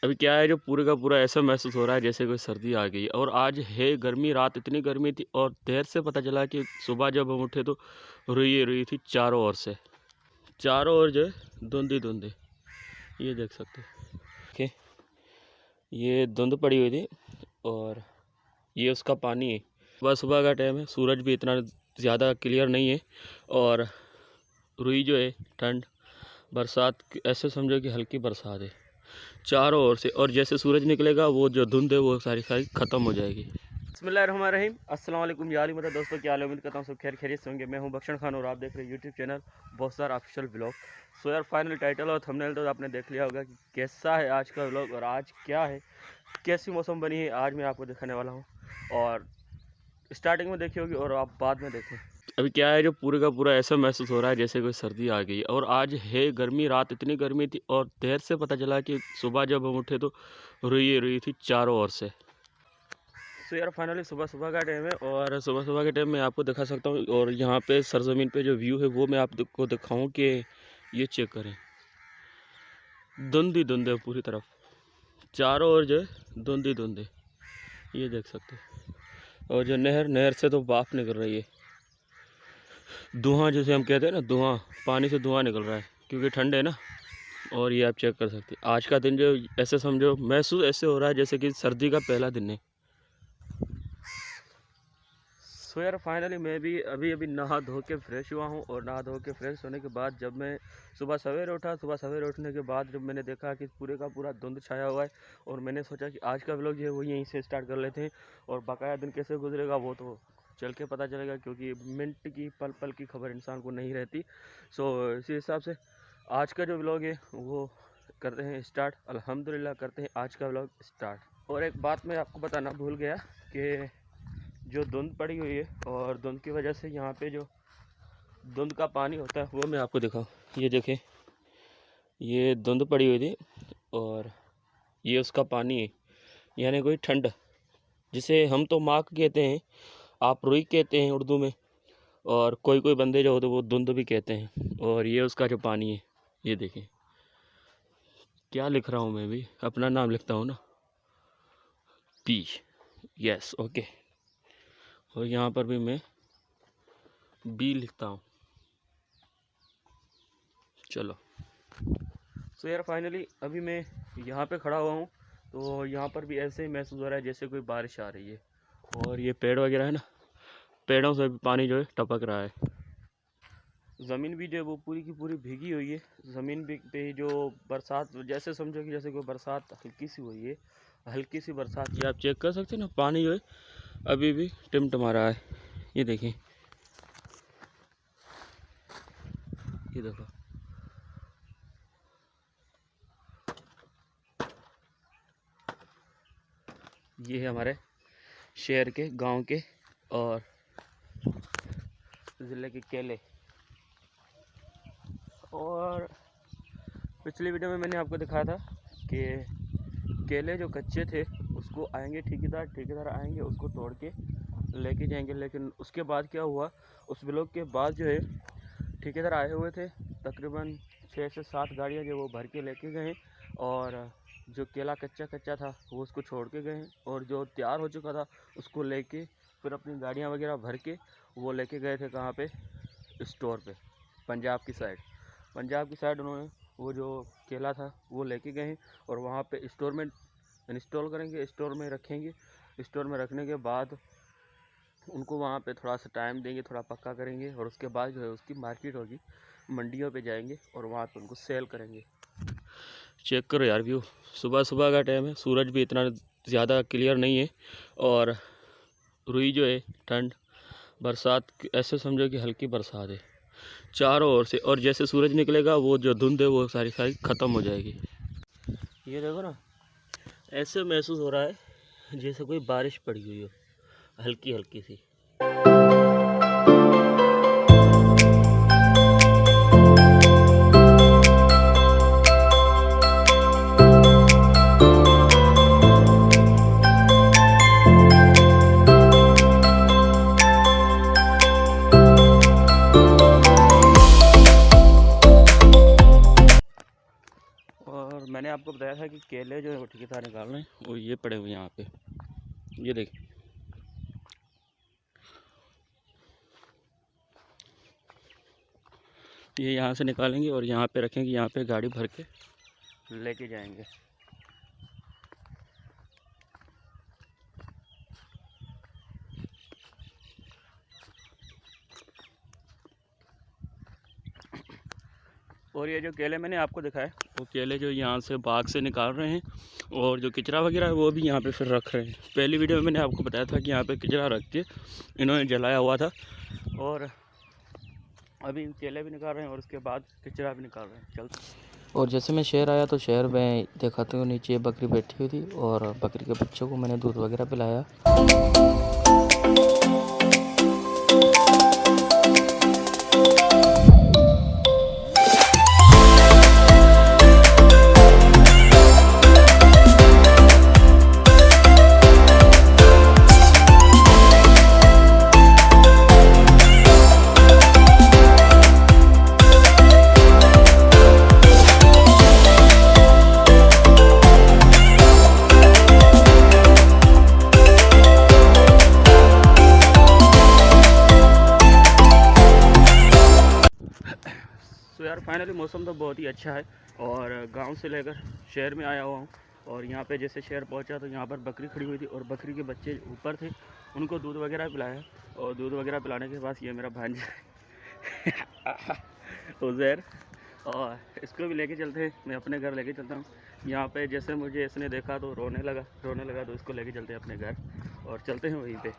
अभी क्या है, जो पूरे का पूरा ऐसा महसूस हो रहा है जैसे कोई सर्दी आ गई। और आज है गर्मी, रात इतनी गर्मी थी और देर से पता चला कि सुबह जब हम उठे तो रुई थी चारों ओर से। चारों ओर जो है धुंध ही धुंध है, ये देख सकते हैं। ओके, ये धुंध पड़ी हुई थी और ये उसका पानी है। सुबह सुबह का टाइम है, सूरज भी इतना ज़्यादा क्लियर नहीं है और रुई जो है ठंड बरसात ऐसे समझो कि हल्की बरसात है चारों ओर से। और जैसे सूरज निकलेगा वो जो धुंध है वो सारी ख़त्म हो जाएगी। बिस्मिल्लाहिर्रहमानिर्रहीम, अस्सलाम वालेकुम यार मतलब दोस्तों, क्या हाल है? उम्मीद करता हूँ सब खैर खैरियत से होंगे। मैं हूँ बख्शन खान और आप देख रहे हैं यूट्यूब चैनल बॉसदार ऑफिशियल व्लॉग। सो यार, फाइनल टाइटल और थंबनेल तो आपने देख लिया होगा कि कैसा है आज का व्लॉग और आज क्या है, कैसी मौसम बनी है, आज मैं आपको दिखाने वाला हूँ। और स्टार्टिंग में देखी होगी और आप बाद में देखें। अभी क्या है, जो पूरे का पूरा ऐसा महसूस हो रहा है जैसे कोई सर्दी आ गई। और आज है गर्मी, रात इतनी गर्मी थी और देर से पता चला कि सुबह जब हम उठे तो रुई थी चारों ओर से। तो यार फाइनली सुबह सुबह का टाइम है और सुबह सुबह के टाइम मैं आपको दिखा सकता हूँ। और यहाँ पे सरजमीन पे जो व्यू है वो मैं आपको दिखाऊँ कि ये चेक करें, धुंध ही धुंध है पूरी तरफ, चारों ओर जो है धुंध ही धुंध है, ये देख सकते हैं। और जो नहर से तो भाप निकल रही है, धुआं जिसे हम कहते हैं ना, धुआं, पानी से धुआं निकल रहा है क्योंकि ठंड है ना। और ये आप चेक कर सकते हैं, आज का दिन जो ऐसे समझो महसूस ऐसे हो रहा है जैसे कि सर्दी का पहला दिन है। सो यार फाइनली मैं भी अभी नहा धो के फ्रेश हुआ हूँ। और नहा धो के फ्रेश होने के बाद जब मैं सुबह सवेरे उठने के बाद जब मैंने देखा कि पूरे का पूरा धुंध छाया हुआ है, और मैंने सोचा कि आज का व्लॉग जो है वो यहीं से स्टार्ट कर लेते हैं। और बकाया दिन कैसे गुजरेगा वो तो चल के पता चलेगा, क्योंकि मिनट की पल पल की खबर इंसान को नहीं रहती। सो इसी हिसाब से आज का जो व्लॉग है वो करते हैं स्टार्ट। अल्हम्दुलिल्लाह करते हैं आज का व्लॉग स्टार्ट। और एक बात मैं आपको बताना भूल गया कि जो धुंध पड़ी हुई है और धुंध की वजह से यहाँ पे जो धुंध का पानी होता है वो मैं आपको दिखाऊं। ये देखें, ये धुंध पड़ी हुई थी और ये उसका पानी है, यानी कोई ठंड, जिसे हम तो माक कहते हैं, आप रुई कहते हैं उर्दू में, और कोई कोई बंदे जो होते वो धुंध भी कहते हैं। और ये उसका जो पानी है, ये देखें, क्या लिख रहा हूँ मैं भी, अपना नाम लिखता हूँ ना, पी, यस, ओके। और यहाँ पर भी मैं बी लिखता हूँ। चलो, सो यार फाइनली अभी मैं यहाँ पे खड़ा हुआ हूँ, तो यहाँ पर भी ऐसे ही महसूस हो रहा है जैसे कोई बारिश आ रही है। और ये पेड़ वगैरह है ना, पेड़ों से भी पानी जो है टपक रहा है। ज़मीन भी जो है वो पूरी की पूरी भीगी हुई है। ज़मीन पे जो बरसात, जैसे समझो कि जैसे कोई बरसात हल्की सी हुई है, हल्की सी बरसात। ये आप चेक कर सकते हैं ना, पानी जो है अभी भी टिमटिमा रहा है। ये देखिए, ये देखो, ये है हमारे शहर के, गांव के और ज़िले के केले। और पिछली वीडियो में मैंने आपको दिखाया था कि केले जो कच्चे थे उसको आएंगे ठेकेदार आएंगे, उसको तोड़ के लेके जाएंगे। लेकिन उसके बाद क्या हुआ, उस ब्लॉक के बाद जो है ठेकेदार आए हुए थे, तकरीबन 6 से 7 गाड़ियाँ जो वो भर के लेके गए। और जो केला कच्चा था वो उसको छोड़ के गए, और जो तैयार हो चुका था उसको लेके फिर अपनी गाड़ियाँ वगैरह भर के वो लेके गए थे कहाँ पे, स्टोर पे, पंजाब की साइड उन्होंने वो जो केला था वो लेके गए हैं। और वहाँ पे स्टोर में इंस्टॉल करेंगे, स्टोर में रखेंगे। स्टोर में रखने के बाद उनको वहाँ पे थोड़ा सा टाइम देंगे, थोड़ा पक्का करेंगे, और उसके बाद जो है उसकी मार्केट होगी, मंडियों पे जाएंगे और वहाँ पे उनको सेल करेंगे। चेक करो यार व्यू, सुबह सुबह का टाइम है, सूरज भी इतना ज़्यादा क्लियर नहीं है और रुई जो है ठंड बरसात ऐसे समझो कि हल्की बरसात है चारों ओर से। और जैसे सूरज निकलेगा वो जो धुंध है वो सारी ख़त्म हो जाएगी। ये देखो ना, ऐसे महसूस हो रहा है जैसे कोई बारिश पड़ी हुई हो, हल्की हल्की सी। और मैंने आपको बताया था कि कि केले जो है वो ठेकेदार निकाल रहे हैं और ये पड़े हुए यहाँ पे, ये देखिए। ये यहाँ से निकालेंगे और यहाँ पे रखेंगे, यहाँ पे गाड़ी भर के लेके जाएंगे। और ये जो केले मैंने आपको दिखाए वो केले जो यहाँ से बाग से निकाल रहे हैं और जो कचरा वगैरह है वो भी यहाँ पे फिर रख रहे हैं। पहली वीडियो में मैंने आपको बताया था कि यहाँ पे कचरा रख के इन्होंने जलाया हुआ था और अभी केले भी निकाल रहे हैं और उसके बाद कचरा भी निकाल रहे हैं। चलते। और जैसे मैं शहर आया तो शहर में देखा तो नीचे बकरी बैठी हुई थी और बकरी के बच्चों को मैंने दूध वगैरह पिलाया। तो यार फाइनली मौसम तो बहुत ही अच्छा है और गांव से लेकर शहर में आया हुआ हूँ। और यहाँ पे जैसे शहर पहुँचा तो यहाँ पर बकरी खड़ी हुई थी और बकरी के बच्चे ऊपर थे, उनको दूध वगैरह पिलाया और दूध वगैरह पिलाने के बाद ये मेरा भांजा उज़ैर, और इसको भी लेके चलते हैं, मैं अपने घर लेके चलता हूँ। यहाँ पे जैसे मुझे इसने देखा तो रोने लगा तो इसको लेके चलते हैं अपने घर और चलते हैं वहीं पे।